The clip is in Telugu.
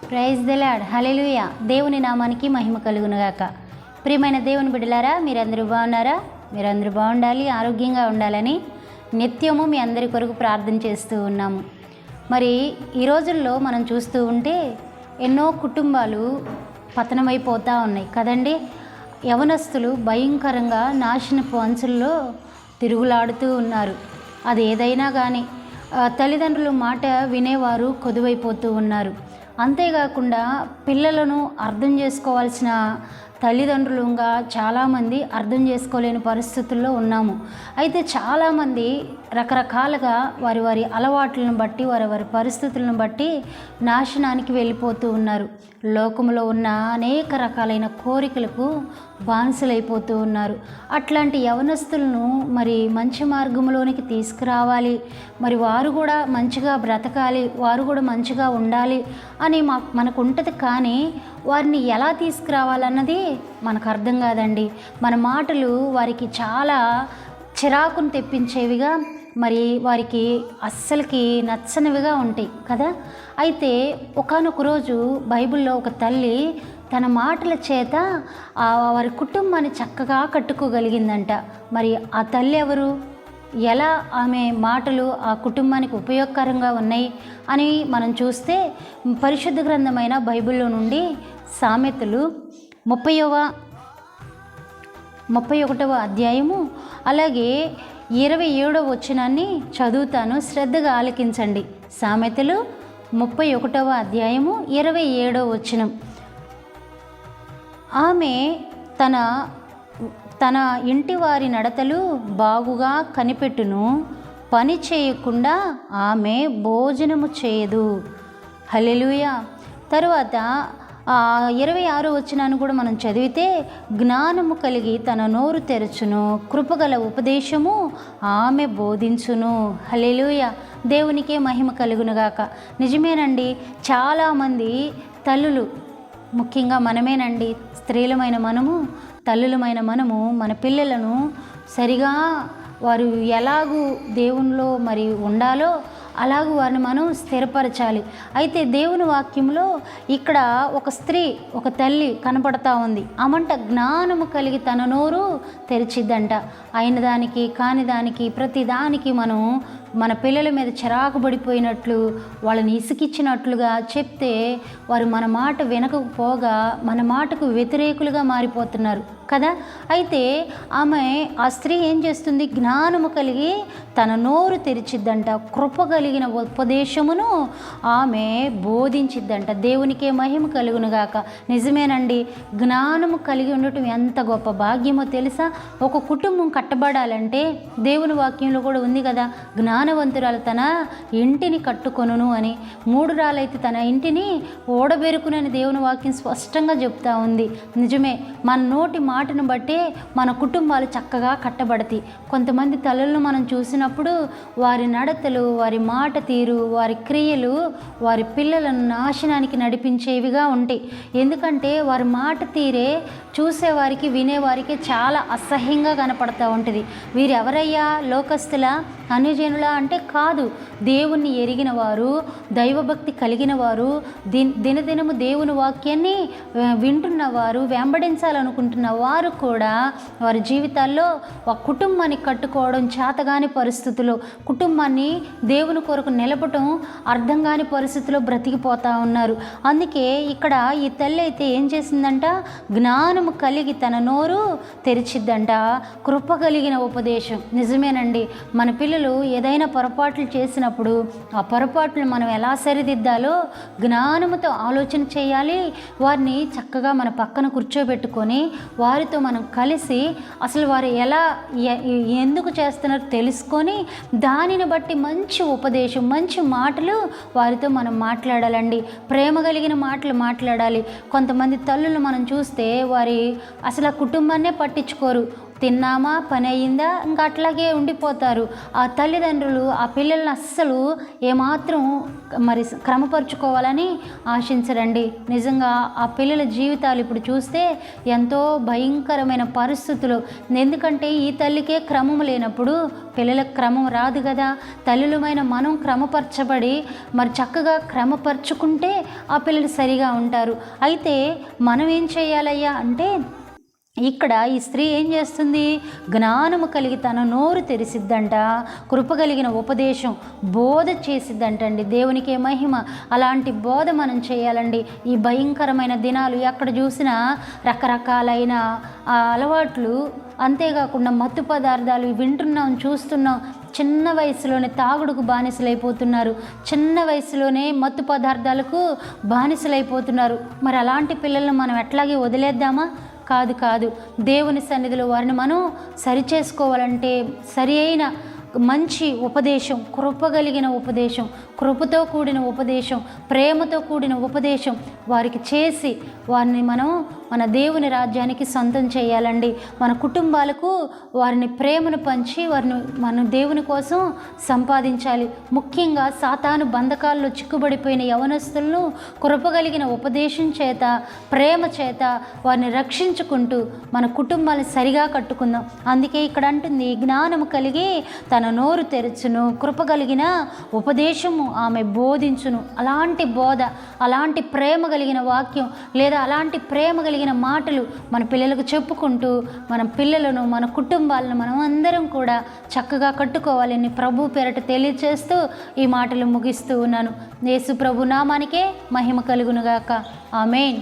Praise the lord. హల్లెలూయా. దేవుని నామానికి మహిమ కలుగునుగాక. ప్రియమైన దేవుని బిడ్డలారా, మీరందరూ బాగున్నారా? మీరందరూ బాగుండాలి, ఆరోగ్యంగా ఉండాలని నిత్యము మీ అందరి కొరకు ప్రార్థన చేస్తూ ఉన్నాము. మరి ఈ రోజుల్లో మనం చూస్తూ ఉంటే ఎన్నో కుటుంబాలు పతనమైపోతూ ఉన్నాయి కదండి. యవనస్తులు భయంకరంగా నాశనపు అంచుల్లో తిరుగులాడుతూ ఉన్నారు. అది ఏదైనా కానీ తల్లిదండ్రుల మాట వినేవారు కొదువైపోతూ ఉన్నారు. అంతేకాకుండా పిల్లలను అర్థం చేసుకోవాల్సిన తల్లిదండ్రులుగా చాలామంది అర్థం చేసుకోలేని పరిస్థితుల్లో ఉన్నాము. అయితే చాలామంది రకరకాలుగా వారి వారి అలవాట్లను బట్టి వారి పరిస్థితులను బట్టి నాశనానికి వెళ్ళిపోతూ ఉన్నారు. లోకంలో ఉన్న అనేక రకాలైన కోరికలకు బానిసలైపోతూ ఉన్నారు. అట్లాంటి యవనస్తులను మరి మంచి మార్గంలోనికి తీసుకురావాలి, మరి వారు కూడా మంచిగా బ్రతకాలి, వారు కూడా మంచిగా ఉండాలి అని మనకు ఉంటుంది. కానీ వారిని ఎలా తీసుకురావాలన్నది మనకు అర్థం కాదండి. మన మాటలు వారికి చాలా చిరాకును తెప్పించేవిగా, మరి వారికి అస్సలకి నచ్చనివిగా ఉంటాయి కదా. అయితే ఒకానొక రోజు బైబిల్లో ఒక తల్లి తన మాటల చేత వారి కుటుంబాన్ని చక్కగా కట్టుకోగలిగిందంట. మరి ఆ తల్లి ఎవరు? ఎలా ఆమె మాటలు ఆ కుటుంబానికి ఉపయోగకరంగా ఉన్నాయి అని మనం చూస్తే పరిశుద్ధ గ్రంథమైన బైబిల్లో నుండి సామెతలు 31వ అధ్యాయము అలాగే 27వ వచనాన్ని చదువుతాను, శ్రద్ధగా ఆలకించండి. సామెతలు 31వ అధ్యాయము 27వ వచనం. ఆమె తన ఇంటి వారి నడతలు బాగుగా కనిపెట్టును, పని చేయకుండా ఆమె భోజనము చేయదు. హల్లెలూయా. తరువాత 26వ వచనాన్ని కూడా మనం చదివితే, జ్ఞానము కలిగి తన నోరు తెరచును, కృపగల ఉపదేశము ఆమె బోధించును. హల్లెలూయా. దేవునికే మహిమ కలుగునుగాక. నిజమేనండి, చాలామంది తల్లులు, ముఖ్యంగా మనమేనండి, స్త్రీలమైన మనము, తల్లులమైన మనము మన పిల్లలను సరిగా వారు ఎలాగూ దేవునిలో మరి ఉండాలో అలాగూ వారిని మనం స్థిరపరచాలి. అయితే దేవుని వాక్యంలో ఇక్కడ ఒక స్త్రీ, ఒక తల్లి కనపడతా ఉంది. ఆమంట జ్ఞానము కలిగి తన నోరు తెరిచిద్దంట. అయిన దానికి కాని దానికి ప్రతి దానికి మనం మన పిల్లల మీద చిరాకు పడిపోయినట్లు, వాళ్ళని ఇసుకిచ్చినట్లుగా చెప్తే వారు మన మాట వినకపోగా మన మాటకు వ్యతిరేకులుగా మారిపోతున్నారు కదా. అయితే ఆ స్త్రీ ఏం చేస్తుంది? జ్ఞానము కలిగి తన నోరు తెరిచిద్దంట, కృప కలిగిన ఉపదేశమును ఆమె బోధించిద్దంట. దేవునికే మహిమ కలుగునుగాక. నిజమేనండి, జ్ఞానము కలిగి ఉండటం ఎంత గొప్ప భాగ్యమో తెలుసా. ఒక కుటుంబం కట్టబడాలంటే దేవుని వాక్యంలో కూడా ఉంది కదా, జ్ఞానవంతురాలు తన ఇంటిని కట్టుకొనును అని. మూఢురాలైతే తన ఇంటిని ఓడబెరుకునని దేవుని వాక్యం స్పష్టంగా చెప్తా ఉంది. నిజమే, మన నోటి మాటను బట్టే మన కుటుంబాలు చక్కగా కట్టబడతాయి. కొంతమంది తల్లులను మనం చూసినప్పుడు వారి నడతలు, వారి మాట తీరు, వారి క్రియలు వారి పిల్లలను నాశనానికి నడిపించేవిగా ఉంటాయి. ఎందుకంటే వారి మాట తీరే చూసేవారికి వినేవారికి చాలా అసహ్యంగా కనపడతా ఉంటుంది. వీరెవరయ్యా? లోకస్తుల, అన్యజనుల అంటే కాదు. దేవుణ్ణి ఎరిగిన వారు, దైవభక్తి కలిగిన వారు, దినదినము దేవుని వాక్యాన్ని వింటున్నవారు, వెంబడించాలనుకుంటున్న వారు కూడా వారి జీవితాల్లో ఒక కుటుంబాన్ని కట్టుకోవడం చేతగాని పరిస్థితుల్లో, కుటుంబాన్ని దేవుని కొరకు నిలపటం అర్థం కాని పరిస్థితుల్లో బ్రతికిపోతూ ఉన్నారు. అందుకే ఇక్కడ ఈ తల్లి అయితే ఏం చేసిందంట? జ్ఞానము కలిగి తన నోరు తెరిచిద్దంట, కృప కలిగిన ఉపదేశం. నిజమేనండి, మన పిల్లలు ఏదైనా పొరపాట్లు చేసినప్పుడు ఆ పొరపాట్లు మనం ఎలా సరిదిద్దాలో జ్ఞానముతో ఆలోచన చేయాలి. వారిని చక్కగా మన పక్కన కూర్చోబెట్టుకొని వారితో మనం కలిసి అసలు వారు ఎందుకు చేస్తున్నారో తెలుసుకొని దానిని బట్టి మంచి ఉపదేశం, మంచి మాటలు వారితో మనం మాట్లాడాలండి. ప్రేమ కలిగిన మాటలు మాట్లాడాలి. కొంతమంది తల్లులు మనం చూస్తే వారి అసలు ఆ కుటుంబాన్నే పట్టించుకోరు. తిన్నామా, పని అయిందా, ఇంకా అట్లాగే ఉండిపోతారు. ఆ తల్లిదండ్రులు ఆ పిల్లల్ని అస్సలు ఏమాత్రం మరి క్రమపరుచుకోవాలని ఆశించరండి. నిజంగా ఆ పిల్లల జీవితాలు ఇప్పుడు చూస్తే ఎంతో భయంకరమైన పరిస్థితులు. ఎందుకంటే ఈ తల్లికే క్రమం లేనప్పుడు పిల్లలకు క్రమం రాదు కదా. తల్లులమైన మనం క్రమపరచబడి మరి చక్కగా క్రమపరుచుకుంటే ఆ పిల్లలు సరిగా ఉంటారు. అయితే మనం ఏం చేయాలయ్యా అంటే, ఇక్కడ ఈ స్త్రీ ఏం చేస్తుంది? జ్ఞానము కలిగి తన నోరు తెరిసిద్దంట, కృపగలిగిన ఉపదేశం బోధ చేసిద్దంటండి. దేవునికే మహిమ. అలాంటి బోధ మనం చేయాలండి. ఈ భయంకరమైన దినాలు ఎక్కడ చూసినా రకరకాలైన అలవాట్లు, అంతేకాకుండా మత్తు పదార్థాలు వింటున్నాం, చూస్తున్నాం. చిన్న వయసులోనే తాగుడుకు బానిసలైపోతున్నారు, చిన్న వయసులోనే మత్తు పదార్థాలకు బానిసలైపోతున్నారు. మరి అలాంటి పిల్లలను మనం ఎట్లాగే వదిలేద్దామా? కాదు. దేవుని సన్నిధిలో వారిని మనం సరిచేసుకోవాలంటే సరి అయిన మంచి ఉపదేశం, కృపగలిగిన ఉపదేశం, కృపతో కూడిన ఉపదేశం, ప్రేమతో కూడిన ఉపదేశం వారికి చేసి వారిని మనం మన దేవుని రాజ్యానికి సొంతం చేయాలండి. మన కుటుంబాలకు వారిని ప్రేమను పంచి వారిని మన దేవుని కోసం సంపాదించాలి. ముఖ్యంగా సాతాను బంధకాల్లో చిక్కుబడిపోయిన యవనస్తులను కృపగలిగిన ఉపదేశం చేత, ప్రేమ చేత వారిని రక్షించుకుంటూ మన కుటుంబాన్ని సరిగా కట్టుకుందాం. అందుకే ఇక్కడ అంటుంది, జ్ఞానము కలిగి తన నోరు తెరచును, కృపగలిగిన ఉపదేశము ఆమె బోధించును. అలాంటి బోధ, అలాంటి ప్రేమ కలిగిన వాక్యం లేదా అలాంటి ప్రేమ కలిగిన మాటలు మన పిల్లలకు చెప్పుకుంటూ మన పిల్లలను, మన కుటుంబాలను మనం అందరం కూడా చక్కగా కట్టుకోవాలని ప్రభు పేరట తెలియచేస్తూ ఈ మాటలు ముగిస్తూ ఉన్నాను. యేసు ప్రభు నామానికే మహిమ కలుగునుగాక. ఆమేన్.